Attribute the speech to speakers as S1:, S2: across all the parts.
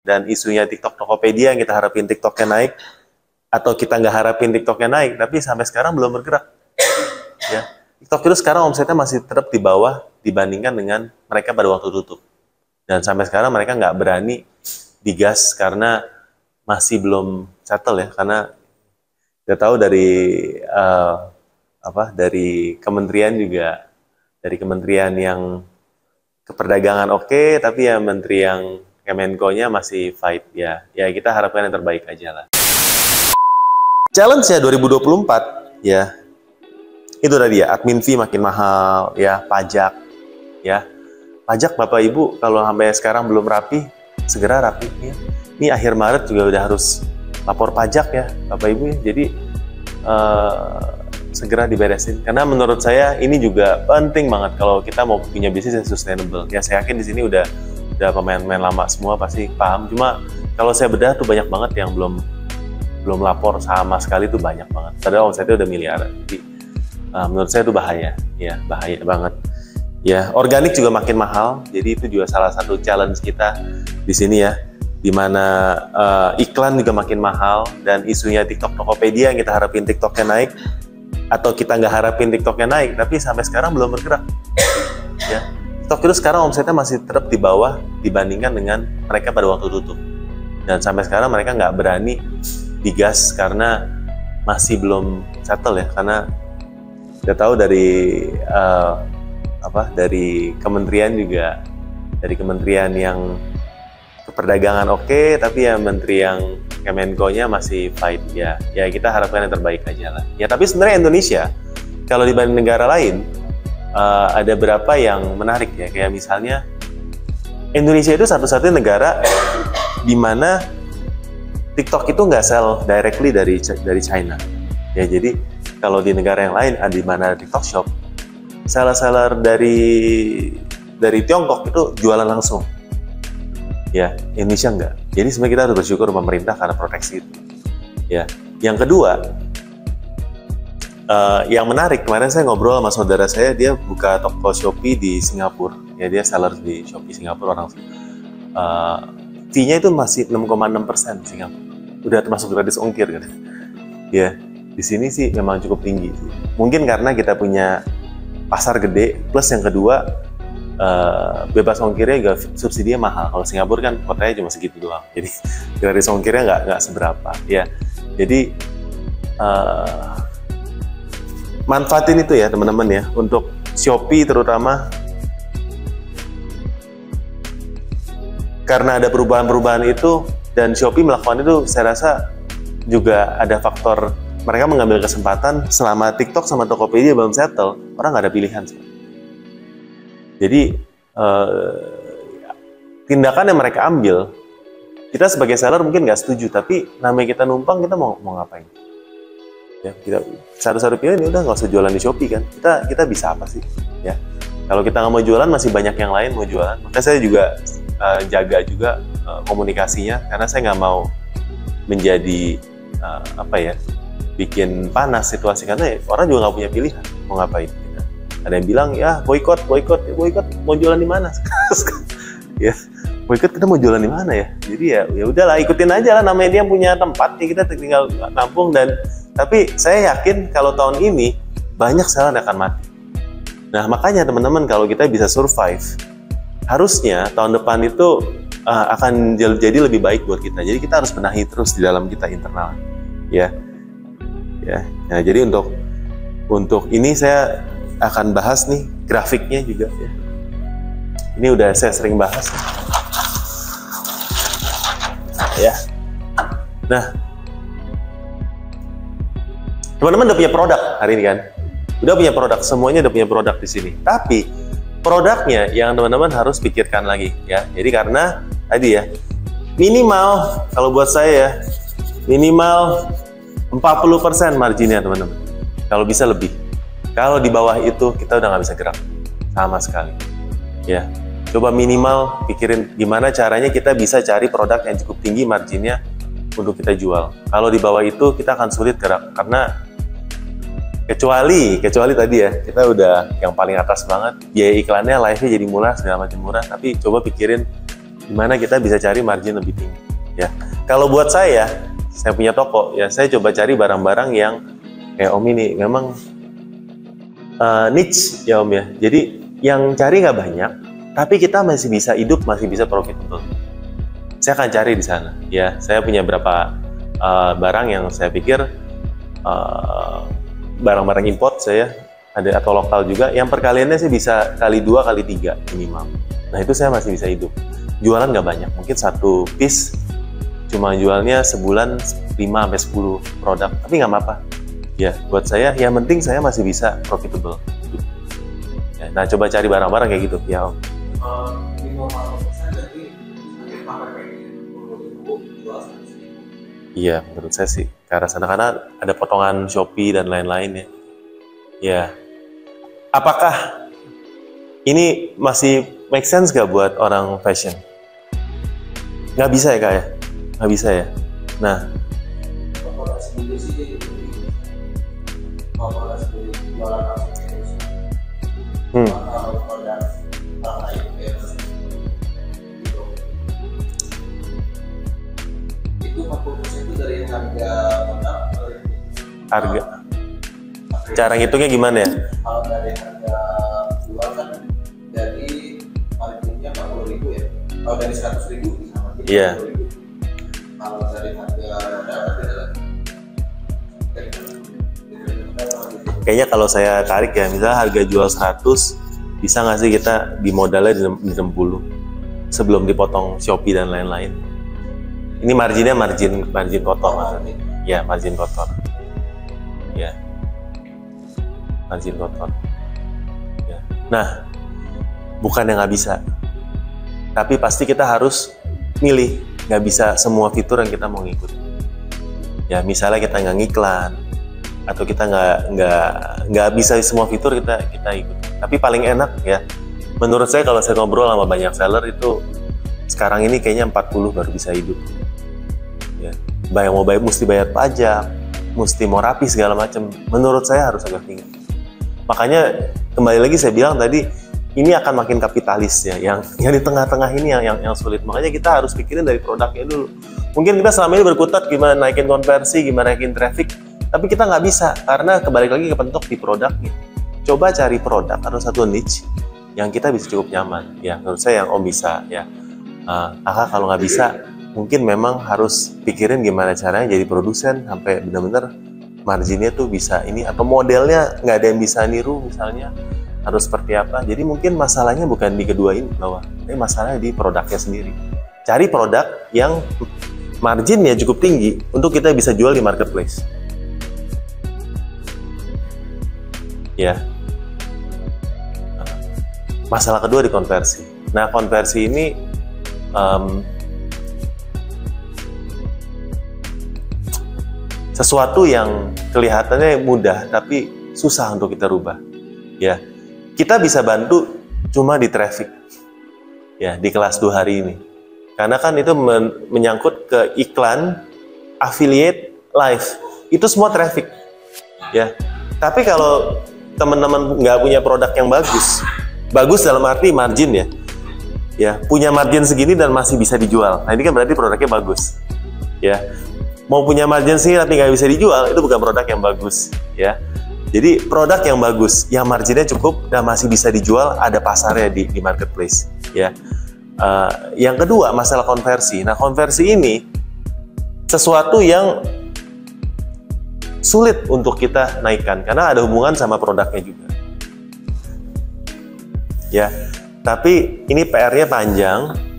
S1: dan isunya TikTok Tokopedia yang kita harapin TikToknya naik, atau kita nggak harapin TikToknya naik, tapi sampai sekarang belum bergerak. Ya, TikTok itu sekarang omsetnya masih tetap di bawah dibandingkan dengan mereka pada waktu tutup. Dan sampai sekarang mereka nggak berani digas karena masih belum settle ya, karena kita tahu dari dari kementerian juga, dari kementerian yang keperdagangan oke, tapi ya menteri yang Kemenko-nya masih fight ya. Ya kita harapkan yang terbaik aja lah. Challenge-nya 2024 ya. Itu tadi ya, admin fee makin mahal ya, pajak ya. Pajak Bapak Ibu kalau sampai sekarang belum rapi, segera rapi ya. Ini akhir Maret juga udah harus lapor pajak ya Bapak Ibu ya. Jadi segera diberesin, karena menurut saya ini juga penting banget kalau kita mau punya bisnis yang sustainable. Ya saya yakin di sini udah pemain-pemain lama semua pasti paham. Cuma kalau saya bedah tuh banyak banget yang belum lapor sama sekali, tuh banyak banget. Padahal omsetnya udah miliaran. Jadi menurut saya itu bahaya, ya bahaya banget. Ya organik juga makin mahal. Jadi itu juga salah satu challenge kita di sini ya. Dimana iklan juga makin mahal, dan isunya TikTok Tokopedia yang kita harapin TikToknya naik, atau kita nggak harapin TikToknya naik, tapi sampai sekarang belum bergerak. Ya, TikTok itu sekarang omsetnya masih tetap di bawah dibandingkan dengan mereka pada waktu tutup. Dan sampai sekarang mereka nggak berani digas karena masih belum settle ya, karena kita tahu dari dari kementerian juga, dari kementerian yang keperdagangan oke, tapi ya menteri yang Kemenko-nya masih fight ya. Ya kita harapkan yang terbaik aja lah. Ya tapi sebenarnya Indonesia kalau dibanding negara lain ada berapa yang menarik ya. Kayak misalnya Indonesia itu satu-satunya negara di mana TikTok itu nggak sell directly dari China. Ya jadi kalau di negara yang lain ada di mana TikTok Shop, seller-seller dari Tiongkok itu jualan langsung. Ya, Indonesia enggak. Jadi sebenarnya kita harus bersyukur pemerintah karena proteksi itu. Ya, yang kedua, yang menarik, kemarin saya ngobrol sama saudara saya, dia buka toko Shopee di Singapura. Ya, dia seller di Shopee Singapura orang. Fee-nya itu masih 6,6% Singapura. Udah termasuk gratis ongkir kan. Ya, di sini sih memang cukup tinggi. Mungkin karena kita punya pasar gede, plus yang kedua bebas ongkirnya juga subsidinya mahal. Kalau Singapura kan kotanya cuma segitu doang, jadi gratis ongkirnya nggak seberapa ya. Jadi manfaatin itu ya teman-teman ya, untuk Shopee terutama, karena ada perubahan-perubahan itu dan Shopee melakukan itu. Saya rasa juga ada faktor mereka mengambil kesempatan selama TikTok sama Tokopedia belum settle, orang nggak ada pilihan. Jadi tindakan yang mereka ambil, kita sebagai seller mungkin nggak setuju, tapi namanya kita numpang, kita mau ngapain? Ya kita satu-satu pilihan, udah nggak usah jualan di Shopee kan? Kita bisa apa sih? Ya kalau kita nggak mau jualan, masih banyak yang lain mau jualan. Maka saya juga jaga juga komunikasinya, karena saya nggak mau menjadi bikin panas situasi, karena orang juga nggak punya pilihan mau ngapain. Ada yang bilang ya boikot, mau jualan di mana? Ya boikot, kita mau jualan di mana ya? Jadi ya udahlah, ikutin aja lah, namanya dia punya tempat, ya kita tinggal tampung. Dan tapi saya yakin kalau tahun ini banyak seller akan mati. Nah makanya teman-teman, kalau kita bisa survive, harusnya tahun depan itu akan jadi lebih baik buat kita. Jadi kita harus benahi terus di dalam kita internal. Ya. Nah jadi untuk ini saya akan bahas nih grafiknya juga ya. Ini udah saya sering bahas ya. Nah teman-teman udah punya produk hari ini kan, udah punya produk, semuanya udah punya produk di sini. Tapi produknya yang teman-teman harus pikirkan lagi ya. Jadi karena tadi ya, minimal kalau buat saya minimal 40% marginnya teman-teman, kalau bisa lebih. Kalau di bawah itu kita udah nggak bisa gerak sama sekali. Ya, coba minimal pikirin gimana caranya kita bisa cari produk yang cukup tinggi marginnya untuk kita jual. Kalau di bawah itu kita akan sulit gerak, karena kecuali tadi ya, kita udah yang paling atas banget, biaya iklannya, live-nya jadi murah, segala macam murah. Tapi coba pikirin Gimana kita bisa cari margin lebih tinggi. Ya, kalau buat saya punya toko, ya saya coba cari barang-barang yang kayak Om ini, memang niche ya Om ya. Jadi yang cari nggak banyak, tapi kita masih bisa hidup, masih bisa profitable. Saya akan cari di sana. Ya, saya punya berapa barang yang saya pikir barang-barang import saya ada, atau lokal juga, yang perkaliannya sih bisa kali 2 kali 3 minimal. Nah itu saya masih bisa hidup. Jualan nggak banyak, mungkin satu piece cuma jualnya sebulan 5-10 produk, tapi nggak apa-apa. Ya buat saya yang penting saya masih bisa profitable. Ya, nah coba cari barang-barang kayak gitu ya Om. Iya, menurut saya sih ke arah sana, karena ada potongan Shopee dan lain-lain ya. Ya, apakah ini masih make sense gak buat orang fashion? Nggak bisa ya Kak ya? Nggak bisa ya? Nah, harga. Cara ngitungnya gimana ya?
S2: Kalau dari harga jual kan dari marginnya 40.000 ya. Kalau dari 100.000 bisa margin 40.000.
S1: Iya.
S2: Kalau dari harga dapat beda lagi.
S1: Kayaknya kalau saya tarik ya, misalnya harga jual 100, bisa nggak sih kita di modalnya di 60 sebelum dipotong Shopee dan lain-lain? Ini marginnya margin kotor maksudnya. Ya, margin kotor. Ya, margin kotor. Ya. Nah, bukan yang nggak bisa, tapi pasti kita harus milih. Nggak bisa semua fitur yang kita mau ngikut. Ya, misalnya kita nggak ngiklan, atau kita nggak bisa semua fitur kita ikut. Tapi paling enak ya, menurut saya kalau saya ngobrol sama banyak seller itu sekarang ini kayaknya 40 baru bisa hidup. Ya, mesti bayar pajak, mesti mau rapi segala macam. Menurut saya harus agak tinggi. Makanya kembali lagi saya bilang tadi, ini akan makin kapitalis ya. Yang di tengah-tengah ini yang sulit. Makanya kita harus pikirin dari produknya dulu. Mungkin kita selama ini berkutat gimana naikin konversi, gimana naikin traffic, tapi kita nggak bisa karena kebalik lagi kepentok di produknya. Coba cari produk atau satu niche yang kita bisa cukup nyaman. Ya menurut saya yang Om bisa ya. Kalau nggak bisa, mungkin memang harus pikirin gimana caranya jadi produsen sampai benar-benar marginnya tuh bisa ini, atau modelnya nggak ada yang bisa niru misalnya, harus seperti apa. Jadi mungkin masalahnya bukan di kedua ini bawah, tapi masalahnya di produknya sendiri. Cari produk yang marginnya cukup tinggi untuk kita bisa jual di marketplace. Ya. Masalah kedua di konversi. Nah konversi ini sesuatu yang kelihatannya mudah tapi susah untuk kita rubah. Ya, kita bisa bantu cuma di traffic. Ya, di kelas 2 hari ini. Karena kan itu menyangkut ke iklan, affiliate, live. Itu semua traffic. Ya. Tapi kalau teman-teman nggak punya produk yang bagus dalam arti margin ya. Ya, punya margin segini dan masih bisa dijual. Nah, ini kan berarti produknya bagus. Ya. Mau punya margin sih tapi nggak bisa dijual, itu bukan produk yang bagus ya. Jadi produk yang bagus, yang marginnya cukup dan masih bisa dijual, ada pasarnya di marketplace ya. Yang kedua masalah konversi. Nah konversi ini sesuatu yang sulit untuk kita naikkan karena ada hubungan sama produknya juga ya. Tapi ini PR-nya panjang.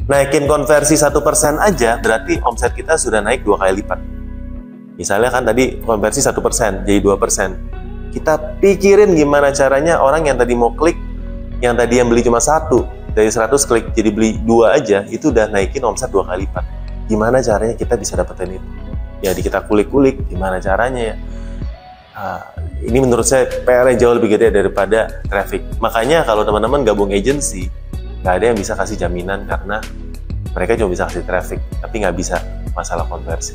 S1: Naikin konversi 1% aja berarti omset kita sudah naik 2 kali lipat. Misalnya kan tadi konversi 1% jadi 2%. Kita pikirin gimana caranya orang yang tadi mau klik, yang tadi yang beli cuma 1, dari 100 klik jadi beli 2 aja, itu udah naikin omset 2 kali lipat. Gimana caranya kita bisa dapetin itu? Ya kita kulik-kulik gimana caranya ya. Ini menurut saya PR-nya jauh lebih gede daripada traffic. Makanya kalau teman-teman gabung agency, nggak ada yang bisa kasih jaminan karena mereka cuma bisa kasih traffic, tapi nggak bisa masalah konversi.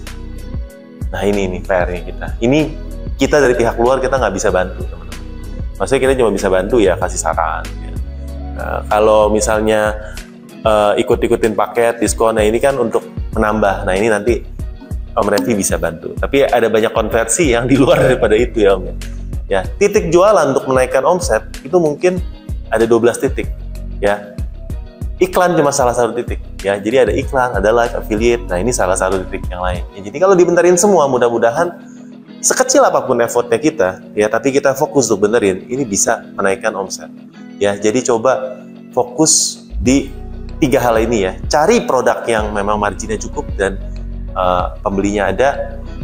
S1: Nah ini PR-nya kita. Ini kita dari pihak luar kita nggak bisa bantu teman-teman. Maksudnya kita cuma bisa bantu ya kasih saran. Ya. Kalau misalnya ikut-ikutin paket diskon. Nah ini kan untuk menambah. Nah ini nanti Om Revi bisa bantu. Tapi ada banyak konversi yang di luar daripada itu ya Om. Ya, titik jualan untuk menaikkan omset itu mungkin ada 12 titik ya. Iklan cuma salah satu titik ya. Jadi ada iklan, ada live affiliate. Nah, ini salah satu titik yang lain. Ya, jadi kalau dibenerin semua, mudah-mudahan sekecil apapun effortnya kita ya, tapi kita fokus untuk benerin, ini bisa menaikkan omset. Ya, jadi coba fokus di 3 hal ini ya. Cari produk yang memang marginnya cukup dan pembelinya ada.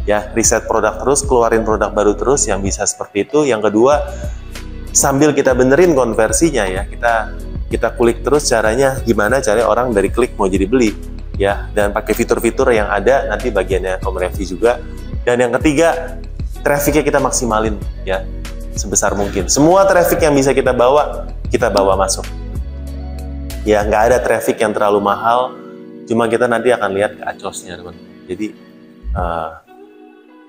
S1: Ya, riset produk terus, keluarin produk baru terus yang bisa seperti itu. Yang kedua, sambil kita benerin konversinya ya, kita kulik terus caranya gimana caranya orang dari klik mau jadi beli ya, dan pakai fitur-fitur yang ada nanti bagiannya Om Revi juga. Dan yang ketiga, trafficnya kita maksimalin ya sebesar mungkin. Semua traffic yang bisa kita bawa masuk. Ya, nggak ada traffic yang terlalu mahal, cuma kita nanti akan lihat ke acosnya teman. Jadi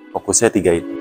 S1: fokusnya 3 itu.